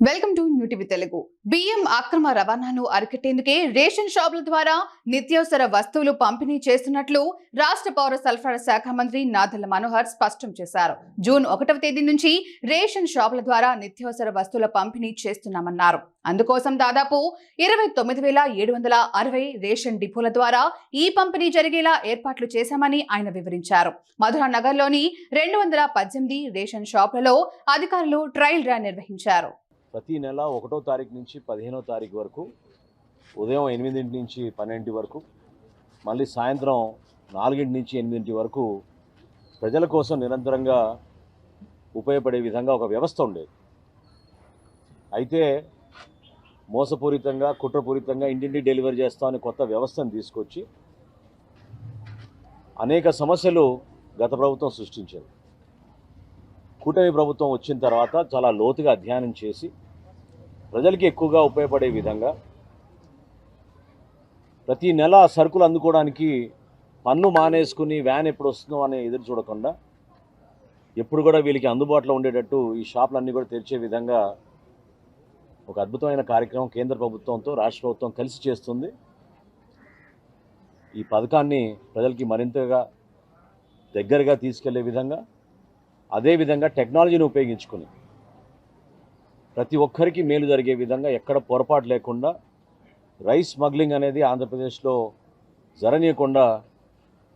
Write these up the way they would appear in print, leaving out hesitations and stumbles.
Welcome to new TV Telugu. బియ్యం అక్రమ రవాణాను అరికట్టేందుకే రేషన్ షాపుల ద్వారా నిత్యావసర వస్తువులు పంపిణీ చేస్తున్నట్లు రాష్ట్ర పౌర సరఫరాల శాఖ మంత్రి నాదెళ్ల మనోహర్ స్పష్టం చేశారు. జూన్ 1వ తేదీ నుంచి రేషన్ షాపుల ద్వారా నిత్యావసర వస్తువుల పంపిణీ చేస్తున్నామన్నారు. అందుకోసం దాదాపు 29,760 రేషన్ డిపోల ద్వారా ఈ పంపిణీ జరిగేలా ఏర్పాట్లు చేశామని ఆయన వివరించారు. మధురా నగర్లోని 218 రేషన్ షాపులలో అధికారులు ట్రయల్ రన్ నిర్వహించారు. ప్రతి నెల 1వ తారీఖు నుంచి 15వ తారీఖు వరకు ఉదయం 8 నుంచి 12 వరకు, మళ్ళీ సాయంత్రం 4 నుంచి 8 వరకు ప్రజల కోసం నిరంతరంగా ఉపయోగపడే విధంగా ఒక వ్యవస్థ ఉండేది. అయితే మోసపూరితంగా, కుట్రపూరితంగా ఇంటింటి డెలివరీ చేస్తామని కొత్త వ్యవస్థను తీసుకొచ్చి అనేక సమస్యలు గత ప్రభుత్వం సృష్టించేది. కూటమి ప్రభుత్వం వచ్చిన తర్వాత చాలా లోతుగా అధ్యయనం చేసి ప్రజలకి ఎక్కువగా ఉపయోగపడే విధంగా ప్రతి నెల సరుకులు అందుకోవడానికి పన్ను మానేసుకుని వ్యాన్ ఎప్పుడు వస్తుందో అని ఎదురు చూడకుండా ఎప్పుడు కూడా వీళ్ళకి అందుబాటులో ఉండేటట్టు ఈ షాపులన్నీ కూడా తెరిచే విధంగా ఒక అద్భుతమైన కార్యక్రమం కేంద్ర ప్రభుత్వంతో రాష్ట్ర ప్రభుత్వం కలిసి చేస్తుంది. ఈ పథకాన్ని ప్రజలకి మరింతగా దగ్గరగా తీసుకెళ్లే విధంగా, అదేవిధంగా టెక్నాలజీని ఉపయోగించుకుని ప్రతి ఒక్కరికి మేలు జరిగే విధంగా, ఎక్కడ పొరపాటు లేకుండా రైస్ స్మగ్లింగ్ అనేది ఆంధ్రప్రదేశ్లో జరగనీయకుండా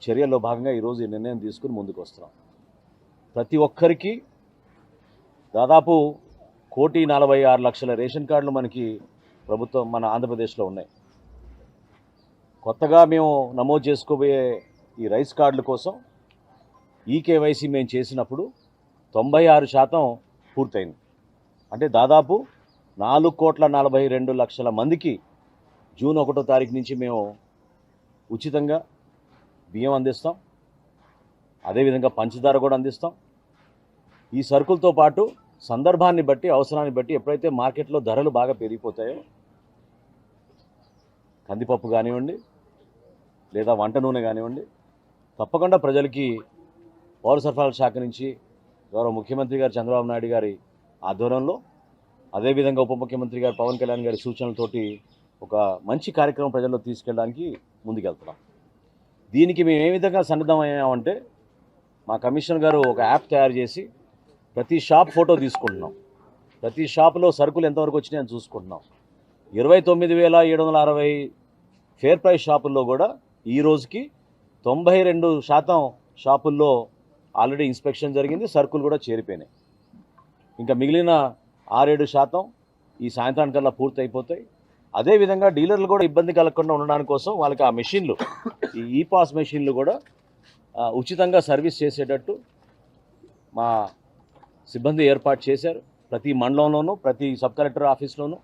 చర్యల్లో భాగంగా ఈరోజు ఈ నిర్ణయం తీసుకుని ముందుకు వస్తున్నాం. ప్రతి ఒక్కరికి దాదాపు 1,46,00,000 రేషన్ కార్డులు మనకి ప్రభుత్వం మన ఆంధ్రప్రదేశ్లో ఉన్నాయి. కొత్తగా మేము నమోదు చేసుకోబోయే ఈ రైస్ కార్డుల కోసం ఈకేవైసీ మేము చేసినప్పుడు 96% పూర్తయింది. అంటే దాదాపు 4,42,00,000 మందికి జూన్ 1వ తారీఖు నుంచి మేము ఉచితంగా బియ్యం అందిస్తాం. అదేవిధంగా పంచదార కూడా అందిస్తాం. ఈ సరుకులతో పాటు సందర్భాన్ని బట్టి, అవసరాన్ని బట్టి ఎప్పుడైతే మార్కెట్లో ధరలు బాగా పెరిగిపోతాయో కందిపప్పు కానివ్వండి, లేదా వంట నూనె కానివ్వండి, తప్పకుండా ప్రజలకి పౌర సరఫరాల శాఖ నుంచి గౌరవ ముఖ్యమంత్రి గారు చంద్రబాబు నాయుడు గారి ఆధ్వర్యంలో, అదేవిధంగా ఉప ముఖ్యమంత్రి గారు పవన్ కళ్యాణ్ గారి సూచనలతోటి ఒక మంచి కార్యక్రమం ప్రజల్లో తీసుకెళ్ళడానికి ముందుకెళ్తున్నాం. దీనికి మేము ఏ విధంగా సన్నద్ధమయ్యామంటే, మా కమిషనర్ గారు ఒక యాప్ తయారు చేసి ప్రతి షాప్ ఫోటో తీసుకుంటున్నాం. ప్రతి షాపులో సరుకులు ఎంతవరకు వచ్చినాయని చూసుకుంటున్నాం. 29,760 ఫేర్ ప్రైస్ షాపుల్లో కూడా ఈ రోజుకి 92% షాపుల్లో ఆల్రెడీ ఇన్స్పెక్షన్ జరిగింది, సరుకులు కూడా చేరిపోయినాయి. ఇంకా మిగిలిన 6-7% ఈ సాయంత్రానికల్లా పూర్తి అయిపోతాయి. అదేవిధంగా డీలర్లు కూడా ఇబ్బంది కలగకుండా ఉండడానికి కోసం వాళ్ళకి ఆ మెషిన్లు, ఈ ఈపాస్ మెషిన్లు కూడా ఉచితంగా సర్వీస్ చేసేటట్టు మా సిబ్బంది ఏర్పాటు చేశారు. ప్రతి మండలంలోనూ, ప్రతి సబ్ కలెక్టర్ ఆఫీస్లోనూ,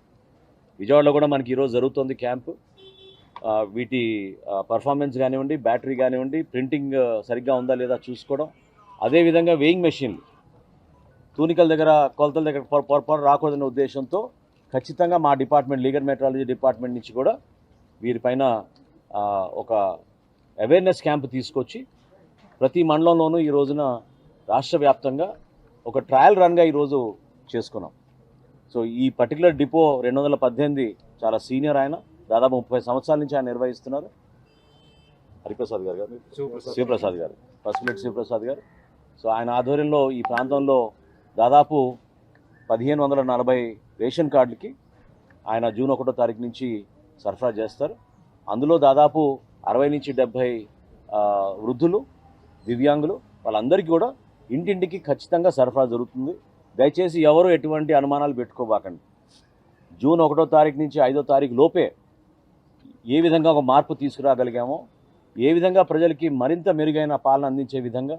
విజయవాడలో కూడా మనకి ఈరోజు జరుగుతుంది క్యాంపు. వీటి పర్ఫార్మెన్స్ కానివ్వండి, బ్యాటరీ కానివ్వండి, ప్రింటింగ్ సరిగ్గా ఉందా లేదా చూసుకోవడం, అదేవిధంగా వేయింగ్ మెషిన్లు తూనికల దగ్గర, కొలతల దగ్గర పొరపాటు రాకూడదనే ఉద్దేశంతో ఖచ్చితంగా మా డిపార్ట్మెంట్, లీగల్ మెట్రాలజీ డిపార్ట్మెంట్ నుంచి కూడా వీరిపైన ఒక అవేర్నెస్ క్యాంప్ తీసుకొచ్చి ప్రతి మండలంలోనూ ఈ రోజున రాష్ట్ర వ్యాప్తంగా ఒక ట్రయల్ రన్గా ఈరోజు చేసుకున్నాం. సో ఈ పర్టికులర్ డిపో 218 చాలా సీనియర్, ఆయన దాదాపు 30 సంవత్సరాల నుంచి ఆయన నిర్వహిస్తున్నారు. హరిప్రసాద్ గారు, శివప్రసాద్ గారు, పసుపులెట్టి శివప్రసాద్ గారు. సో ఆయన ఆధ్వర్యంలో ఈ ప్రాంతంలో దాదాపు 1,540 రేషన్ కార్డులకి ఆయన జూన్ 1వ తారీఖు నుంచి సరఫరా చేస్తారు. అందులో దాదాపు 60 నుంచి 70 వృద్ధులు, దివ్యాంగులు, వాళ్ళందరికీ కూడా ఇంటింటికి ఖచ్చితంగా సరఫరా జరుగుతుంది. దయచేసి ఎవరు ఎటువంటి అనుమానాలు పెట్టుకోబాకండి. జూన్ 1వ తారీఖు నుంచి 5వ తారీఖు లోపే ఏ విధంగా ఒక మార్పు తీసుకురాగలిగామో, ఏ విధంగా ప్రజలకి మరింత మెరుగైన పాలన అందించే విధంగా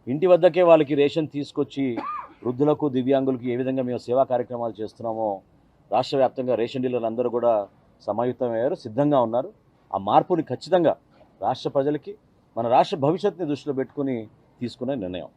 ఇంటి వద్దకే వాళ్ళకి రేషన్ తీసుకొచ్చి వృద్ధులకు, దివ్యాంగులకు ఏ విధంగా మేము సేవా కార్యక్రమాలు చేస్తున్నామో రాష్ట్ర వ్యాప్తంగా రేషన్ డీలర్లు అందరూ కూడా సమాయుక్తమయ్యారు, సిద్ధంగా ఉన్నారు. ఆ మార్పుని ఖచ్చితంగా రాష్ట్ర ప్రజలకి, మన రాష్ట్ర భవిష్యత్తుని దృష్టిలో పెట్టుకుని తీసుకునే నిర్ణయం.